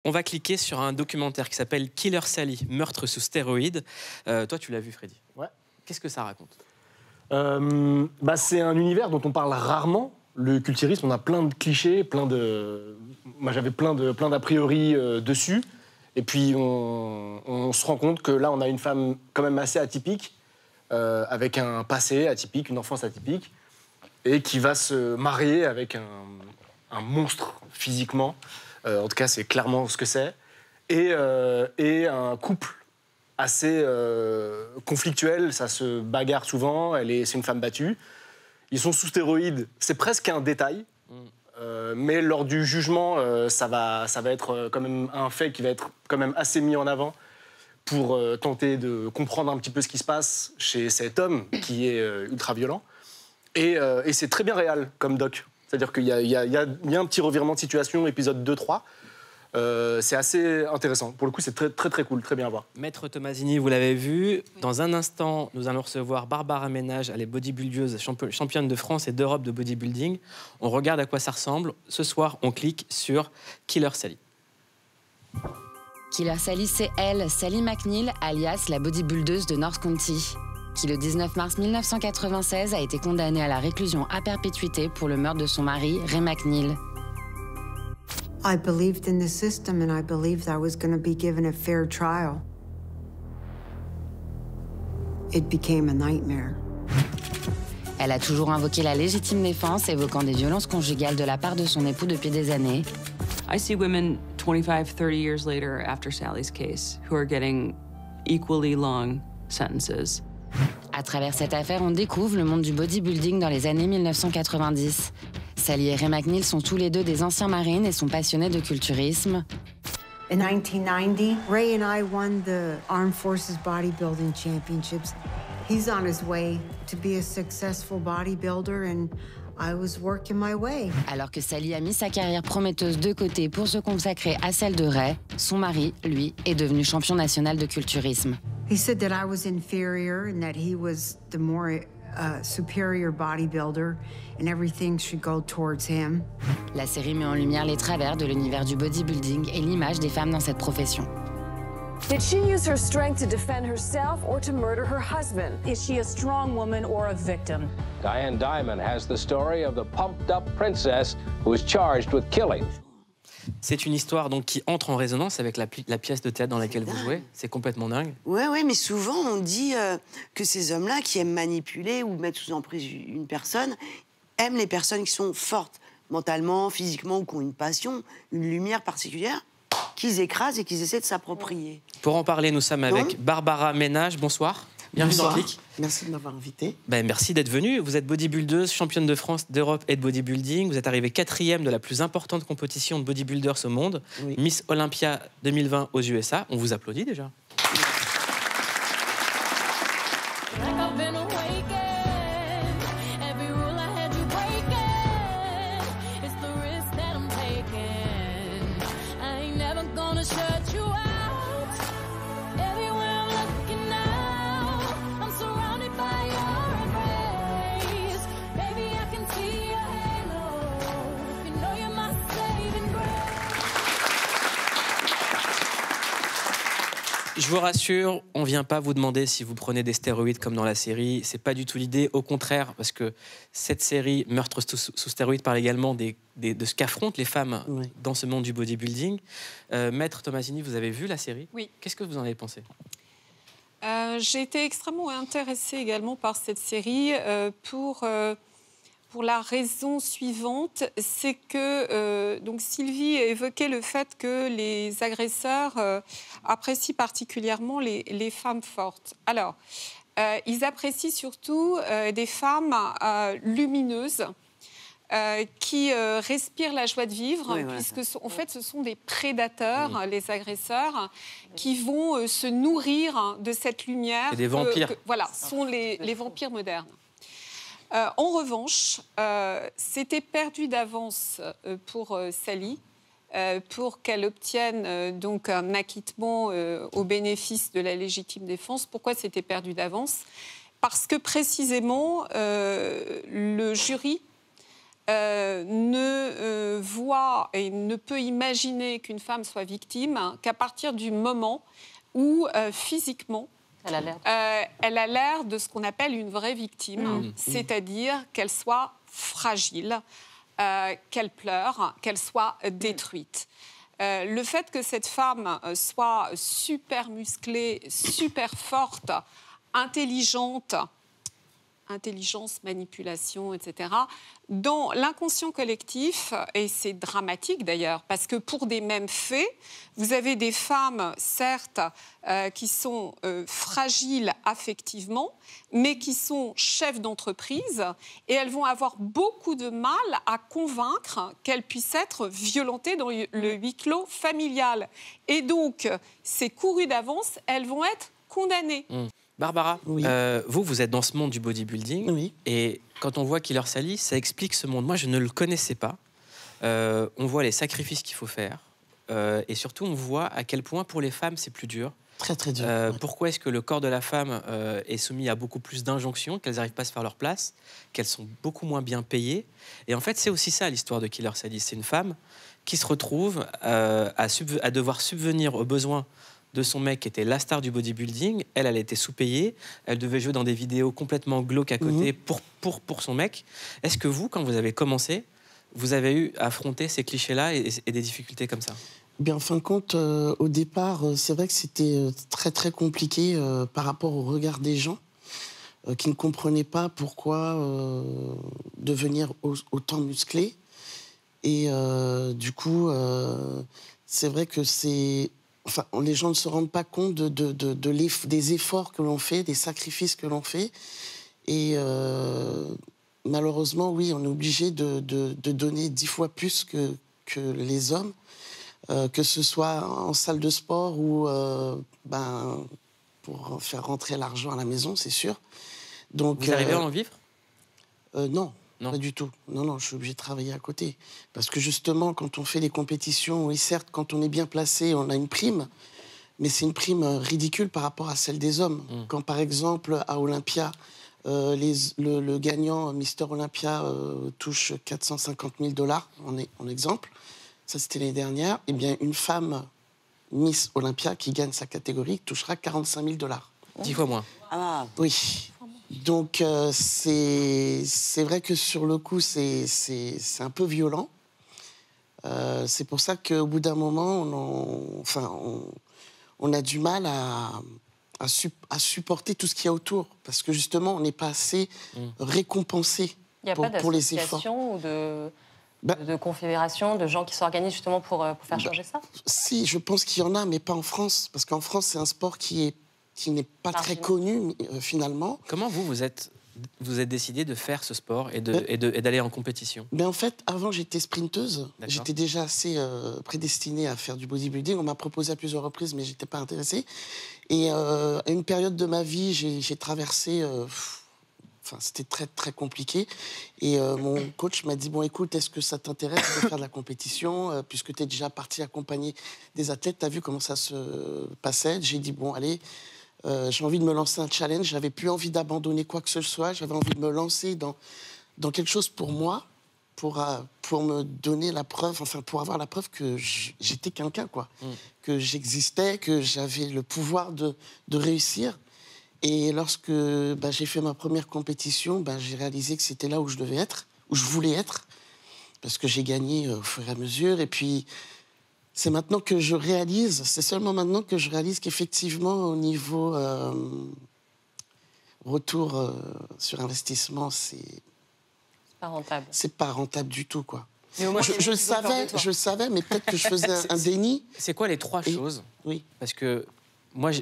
On va cliquer sur un documentaire qui s'appelle Killer Sally, meurtre sous stéroïdes. Toi, tu l'as vu, Freddy. Ouais. Qu'est-ce que ça raconte? C'est un univers dont on parle rarement. Le culturisme, on a plein de clichés, moi j'avais plein d'a priori dessus. Et puis on se rend compte que là, on a une femme quand même assez atypique, avec un passé atypique, une enfance atypique, et qui va se marier avec un monstre physiquement. En tout cas, c'est clairement ce que c'est. Et un couple assez conflictuel, ça se bagarre souvent, c'est une femme battue. Ils sont sous stéroïdes, c'est presque un détail, mais lors du jugement, ça va être quand même un fait qui va être quand même assez mis en avant pour tenter de comprendre un petit peu ce qui se passe chez cet homme qui est ultra violent. Et c'est très bien réel comme doc. C'est-à-dire qu'il y a un petit revirement de situation, épisode 2-3. C'est assez intéressant. Pour le coup, c'est très cool, très bien à voir. Maître Tomasini, vous l'avez vu. Dans un instant, nous allons recevoir Barbara Ménage, elle est bodybuildeuse, championne de France et d'Europe de bodybuilding. On regarde à quoi ça ressemble. Ce soir, on clique sur Killer Sally. Killer Sally, c'est elle, Sally McNeil, alias la bodybuildeuse de North County, qui le 19 mars 1996 a été condamnée à la réclusion à perpétuité pour le meurtre de son mari, Ray McNeil. I believed in the system and I believed I was going to be given a fair trial. It became a nightmare. Elle a toujours invoqué la légitime défense, évoquant des violences conjugales de la part de son époux depuis des années. I see women 25, 30 years later after Sally's case who are getting equally long sentences. À travers cette affaire, on découvre le monde du bodybuilding dans les années 1990. Sally et Ray McNeil sont tous les deux des anciens marines et sont passionnés de culturisme. In 1990, Ray and I won the Armed Forces Bodybuilding Championships. He's on his way to be a successful bodybuilder and I was working my way. Alors que Sally a mis sa carrière prometteuse de côté pour se consacrer à celle de Ray, son mari, lui, est devenu champion national de culturisme. He said that I was inferior and that he was the more superior bodybuilder and everything should go towards him. La série met en lumière les travers de l'univers du bodybuilding et l'image des femmes dans cette profession. Did she use her strength to defend herself or to murder her husband? Is she a strong woman or a victim? Diane Dimond has the story of the pumped-up princess who is charged with killing. C'est une histoire donc qui entre en résonance avec la pièce de théâtre dans laquelle vous jouez. C'est complètement dingue. Ouais, mais souvent on dit que ces hommes-là qui aiment manipuler ou mettre sous emprise une personne aiment les personnes qui sont fortes mentalement, physiquement ou qui ont une passion, une lumière particulière, qu'ils écrasent et qu'ils essaient de s'approprier. Pour en parler, nous sommes avec Barbara Ménage. Bonsoir. Bienvenue dans Clic. Merci de m'avoir invité. Merci d'être venue. Vous êtes bodybuildeuse, championne de France, d'Europe et de bodybuilding. Vous êtes arrivée 4e de la plus importante compétition de bodybuilders au monde, oui. Miss Olympia 2020 aux USA. On vous applaudit déjà. Je vous rassure, on ne vient pas vous demander si vous prenez des stéroïdes comme dans la série. Ce n'est pas du tout l'idée. Au contraire, parce que cette série, Meurtre sous stéroïdes, parle également de ce qu'affrontent les femmes dans ce monde du bodybuilding. Maître Tomasini, vous avez vu la série? Oui. Qu'est-ce que vous en avez pensé? J'ai été extrêmement intéressée également par cette série pour la raison suivante, c'est que donc Sylvie évoquait le fait que les agresseurs apprécient particulièrement les femmes fortes. Alors, ils apprécient surtout des femmes lumineuses qui respirent la joie de vivre, puisque en fait, ce sont des prédateurs, les agresseurs, qui vont se nourrir de cette lumière. Et des vampires. Voilà, sont les vampires modernes. En revanche, c'était perdu d'avance pour Sally, pour qu'elle obtienne donc un acquittement au bénéfice de la légitime défense. Pourquoi c'était perdu d'avance? Parce que précisément, le jury ne voit et ne peut imaginer qu'une femme soit victime qu'à partir du moment où, physiquement, elle a l'air de ce qu'on appelle une vraie victime, c'est-à-dire qu'elle soit fragile, qu'elle pleure, qu'elle soit détruite. Le fait que cette femme soit super musclée, super forte, intelligence, manipulation, etc., dans l'inconscient collectif, et c'est dramatique d'ailleurs, parce que pour des mêmes faits, vous avez des femmes, certes, qui sont fragiles affectivement, mais qui sont chefs d'entreprise, et elles vont avoir beaucoup de mal à convaincre qu'elles puissent être violentées dans le huis clos familial. Et donc, c'est couru d'avance, elles vont être condamnées. Barbara, vous êtes dans ce monde du bodybuilding, et quand on voit Killer Sally, ça explique ce monde. Moi, je ne le connaissais pas. On voit les sacrifices qu'il faut faire, et surtout, on voit à quel point, pour les femmes, c'est plus dur. Très, très dur. Pourquoi est-ce que le corps de la femme est soumis à beaucoup plus d'injonctions, qu'elles n'arrivent pas à se faire leur place, qu'elles sont beaucoup moins bien payées. Et en fait, c'est aussi ça, l'histoire de Killer Sally. C'est une femme qui se retrouve à devoir subvenir aux besoins de son mec qui était la star du bodybuilding. Elle était sous-payée. Elle devait jouer dans des vidéos complètement glauques à côté pour son mec. Est-ce que vous, quand vous avez commencé, vous avez eu à affronter ces clichés-là et des difficultés comme ça? Bien, en fin de compte, au départ, c'est vrai que c'était très, très compliqué par rapport au regard des gens qui ne comprenaient pas pourquoi devenir autant musclé. Et du coup, c'est vrai que c'est... Enfin, les gens ne se rendent pas compte des efforts que l'on fait, des sacrifices que l'on fait. Et malheureusement, oui, on est obligé de donner 10 fois plus que les hommes, que ce soit en salle de sport ou pour faire rentrer l'argent à la maison, c'est sûr. Donc, vous arrivez à en vivre? Non. Non, pas du tout. Non, je suis obligé de travailler à côté. Parce que justement, quand on fait des compétitions, oui, certes, quand on est bien placé, on a une prime, mais c'est une prime ridicule par rapport à celle des hommes. Quand, par exemple, à Olympia, le gagnant, Mister Olympia, touche 450 000 $, en exemple, ça c'était l'année dernière, eh bien, une femme Miss Olympia qui gagne sa catégorie touchera 45 000 $. 10 fois moins. Ah. Oui. Donc, c'est vrai que sur le coup, c'est un peu violent. C'est pour ça qu'au bout d'un moment, on a du mal à supporter tout ce qu'il y a autour. Parce que justement, on n'est pas assez récompensé pour les efforts. Il n'y a pas d'association ou de confédération, de gens qui s'organisent justement pour faire changer ça? Si, je pense qu'il y en a, mais pas en France. Parce qu'en France, c'est un sport qui n'est pas très connu, finalement. Comment vous êtes décidé de faire ce sport et d'aller en compétition? Ben en fait, avant, j'étais sprinteuse. J'étais déjà assez prédestinée à faire du bodybuilding. On m'a proposé à plusieurs reprises, mais je n'étais pas intéressée. Et à une période de ma vie, j'ai traversé... c'était très, très compliqué. Et mon coach m'a dit, bon, écoute, est-ce que ça t'intéresse de faire de la compétition puisque tu es déjà parti accompagner des athlètes, tu as vu comment ça se passait. J'ai dit, bon, allez... j'ai envie de me lancer un challenge, j'avais plus envie d'abandonner quoi que ce soit, j'avais envie de me lancer dans quelque chose pour moi, pour me donner la preuve, pour avoir la preuve que j'étais quelqu'un, quoi. Que j'existais, que j'avais le pouvoir de réussir. Et lorsque j'ai fait ma première compétition, j'ai réalisé que c'était là où je devais être, où je voulais être, parce que j'ai gagné au fur et à mesure, et puis... C'est maintenant que je réalise, c'est seulement maintenant que je réalise qu'effectivement, au niveau retour sur investissement, c'est pas rentable. C'est pas rentable du tout, quoi. Mais au moins, je le savais, mais peut-être que je faisais un déni. C'est quoi les 3 choses? Oui. Parce que moi, je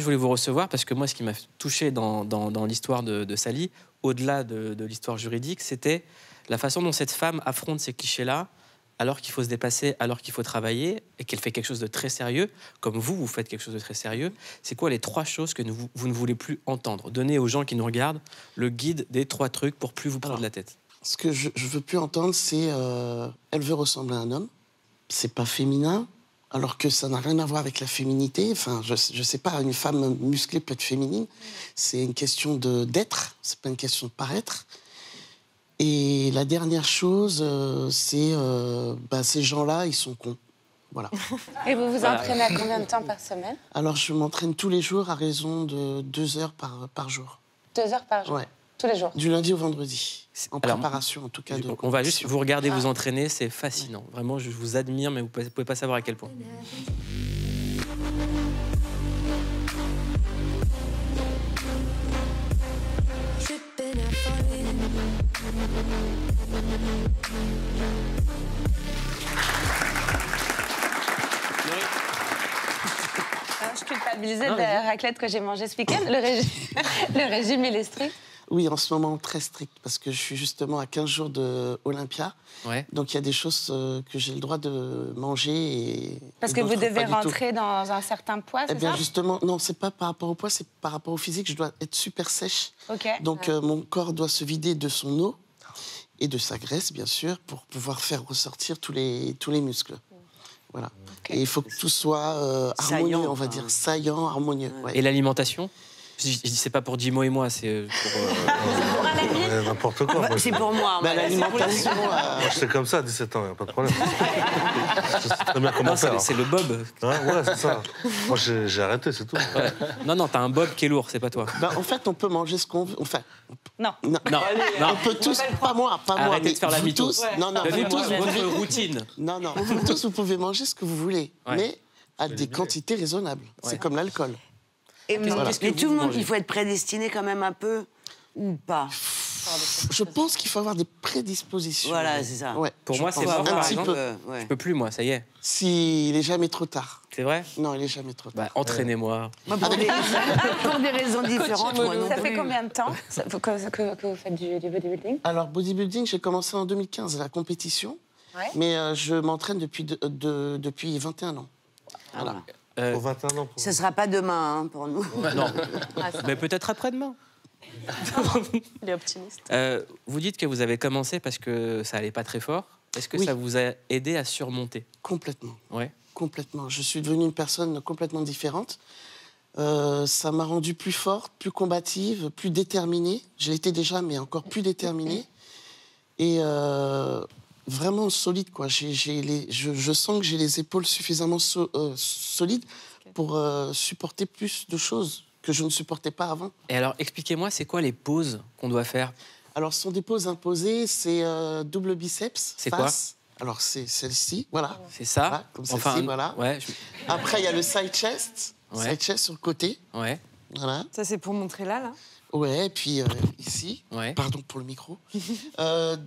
voulais vous recevoir parce que moi, ce qui m'a touché dans l'histoire de Sally, au-delà de l'histoire juridique, c'était la façon dont cette femme affronte ces clichés-là, alors qu'il faut se dépasser, alors qu'il faut travailler, et qu'elle fait quelque chose de très sérieux, comme vous faites quelque chose de très sérieux. C'est quoi les 3 choses que vous ne voulez plus entendre? Donnez aux gens qui nous regardent le guide des 3 trucs pour plus vous prendre la tête. Ce que je veux plus entendre, c'est elle veut ressembler à un homme. C'est pas féminin, alors que ça n'a rien à voir avec la féminité. Enfin, je sais pas, une femme musclée peut être féminine. C'est une question d'être, c'est pas une question de paraître. Et la dernière chose, c'est ces gens-là, ils sont cons. Voilà. Et vous vous entraînez à combien de temps par semaine? Alors, je m'entraîne tous les jours à raison de 2 heures par jour. 2 heures par jour? Ouais. Tous les jours? Du lundi au vendredi. En préparation, en tout cas. On va juste vous regarder vous entraîner, c'est fascinant. Vraiment, je vous admire, mais vous ne pouvez pas savoir à quel point. Je culpabilisais de la raclette que j'ai mangée ce week-end. Le régime, il est strict? Oui, en ce moment, très strict, parce que je suis justement à 15 jours de Olympia. Ouais. Donc il y a des choses que j'ai le droit de manger. Parce que vous devez rentrer dans un certain poids, c'est ça? Eh bien, justement, non, c'est pas par rapport au poids, c'est par rapport au physique. Je dois être super sèche. Okay. Donc mon corps doit se vider de son eau et de sa graisse, bien sûr, pour pouvoir faire ressortir tous les muscles. Voilà. Okay. Et il faut que tout soit harmonieux, on va dire, saillant, harmonieux. Ouais. Et l'alimentation? Je dis c'est pas pour Jimo et moi, c'est pour un ami. N'importe quoi. C'est pour moi. L'alimentation. C'est comme ça à 17 ans, y a pas de problème. Je sais très bien comment faire. C'est le bob. Ouais, c'est ça. Moi, j'ai arrêté, c'est tout. Ouais. Non, t'as un bob qui est lourd, c'est pas toi. En fait, on peut manger ce qu'on veut. Enfin, non. On peut tous, pas moi. Arrêtez de faire la mytho. Non, donnez-tous votre routine. Non, vous tous, vous pouvez manger ce que vous voulez, mais à des quantités raisonnables. C'est comme l'alcool. Mais tout le monde, il faut être prédestiné quand même un peu, ou pas? Je pense qu'il faut avoir des prédispositions. Voilà, c'est ça. Ouais. Pour moi, c'est pas par exemple. Je peux plus, moi, ça y est. Si, il est jamais trop tard. C'est vrai? Non, il est jamais trop tard. Entraînez-moi. Pour des raisons différentes. Ça fait combien de temps que vous faites du bodybuilding? Alors, bodybuilding, j'ai commencé en 2015, la compétition. Ouais. Mais je m'entraîne depuis 21 ans. Voilà. Pour 21 ans. Ce ne sera pas demain pour nous. Non, mais peut-être après-demain. Il est optimiste. Vous dites que vous avez commencé parce que ça allait pas très fort. Est-ce que ça vous a aidé à surmonter? Complètement. Ouais. Complètement. Je suis devenue une personne complètement différente. Ça m'a rendue plus forte, plus combative, plus déterminée. J'ai été déjà, mais encore plus déterminée. Et vraiment solide, quoi. Je sens que j'ai les épaules suffisamment solides pour supporter plus de choses que je ne supportais pas avant. Et alors, expliquez-moi, c'est quoi les poses qu'on doit faire? Alors, ce sont des poses imposées, c'est double biceps. C'est quoi? Alors, c'est celle-ci, voilà. C'est ça? Voilà, comme celle-ci, voilà. Ouais, Après, il y a le side chest. Ouais. Side chest sur le côté. Ouais. Voilà. Ça, c'est pour montrer là. Ouais, et puis ici. Ouais. Pardon pour le micro.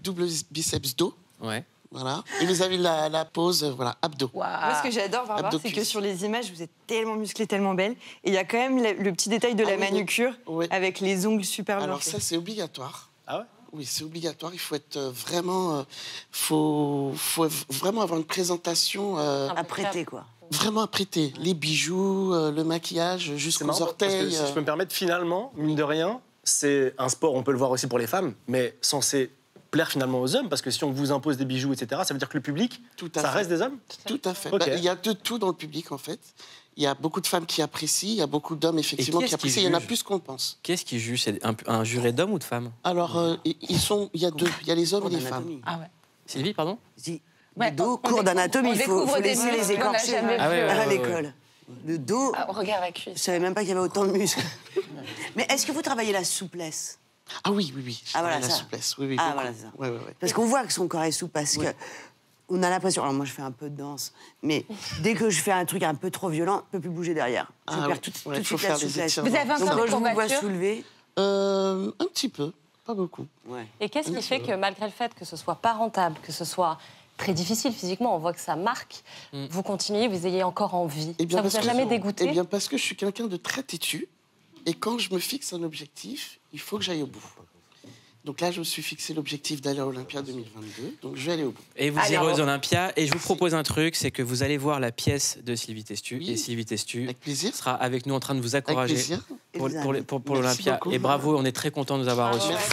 Double biceps dos. Ouais. Voilà. Et vous avez la pose, voilà, abdos. Wow. Moi, ce que j'adore, Barbara, c'est que sur les images, vous êtes tellement musclée, tellement belle. Et il y a quand même le petit détail de la manucure avec les ongles super blancs. Alors ça, c'est obligatoire. Ah ouais? Oui, c'est obligatoire. Il faut être vraiment... faut vraiment avoir une présentation... apprêtée, quoi. Vraiment apprêtée. Les bijoux, le maquillage, jusqu'aux orteils. Parce que, si je peux me permettre, finalement, mine de rien, c'est un sport, on peut le voir aussi pour les femmes, mais censé plaire finalement aux hommes, parce que si on vous impose des bijoux, etc., ça veut dire que le public, ça reste des hommes? Tout à fait. Okay. Il y a de tout dans le public, en fait. Il y a beaucoup de femmes qui apprécient, il y a beaucoup d'hommes, effectivement, qui apprécient. Il y en a plus qu'on pense. Qui est-ce qui juge? C'est un juré d'hommes ou de femmes? Alors, il y a deux. Il y a les hommes et les femmes. Ah ouais. Sylvie, pardon? Le dos, cours d'anatomie, il faut laisser les écorchés à l'école. Le dos, regarde la cuisse. Je savais même pas qu'il y avait autant de muscles. Mais est-ce que vous travaillez la souplesse? Ah oui. Voilà, la ça. souplesse, oui. Ah voilà, ça. Ouais. Parce qu'on voit que son corps est souple, parce que on a l'impression... Alors moi, je fais un peu de danse, mais dès que je fais un truc un peu trop violent, je ne peux plus bouger derrière. Je perds tout de suite la souplesse. Vous avez Donc encore quand des je vous vois courbatures soulever... Un petit peu, pas beaucoup. Ouais. Et qu'est-ce qui fait que, malgré le fait que ce soit pas rentable, que ce soit très difficile physiquement, on voit que ça marque, vous continuez, vous ayez encore envie? Ça vous a jamais dégoûté? Eh bien, parce que je suis quelqu'un de très têtu, et quand je me fixe un objectif, il faut que j'aille au bout. Donc là, je me suis fixé l'objectif d'aller à Olympia 2022, donc je vais aller au bout. Et vous irez aux Olympia, et je vous propose un truc, c'est que vous allez voir la pièce de Sylvie Testu, et Sylvie Testu sera avec nous en train de vous encourager pour l'Olympia. Et bravo, on est très contents de vous avoir reçus. Merci.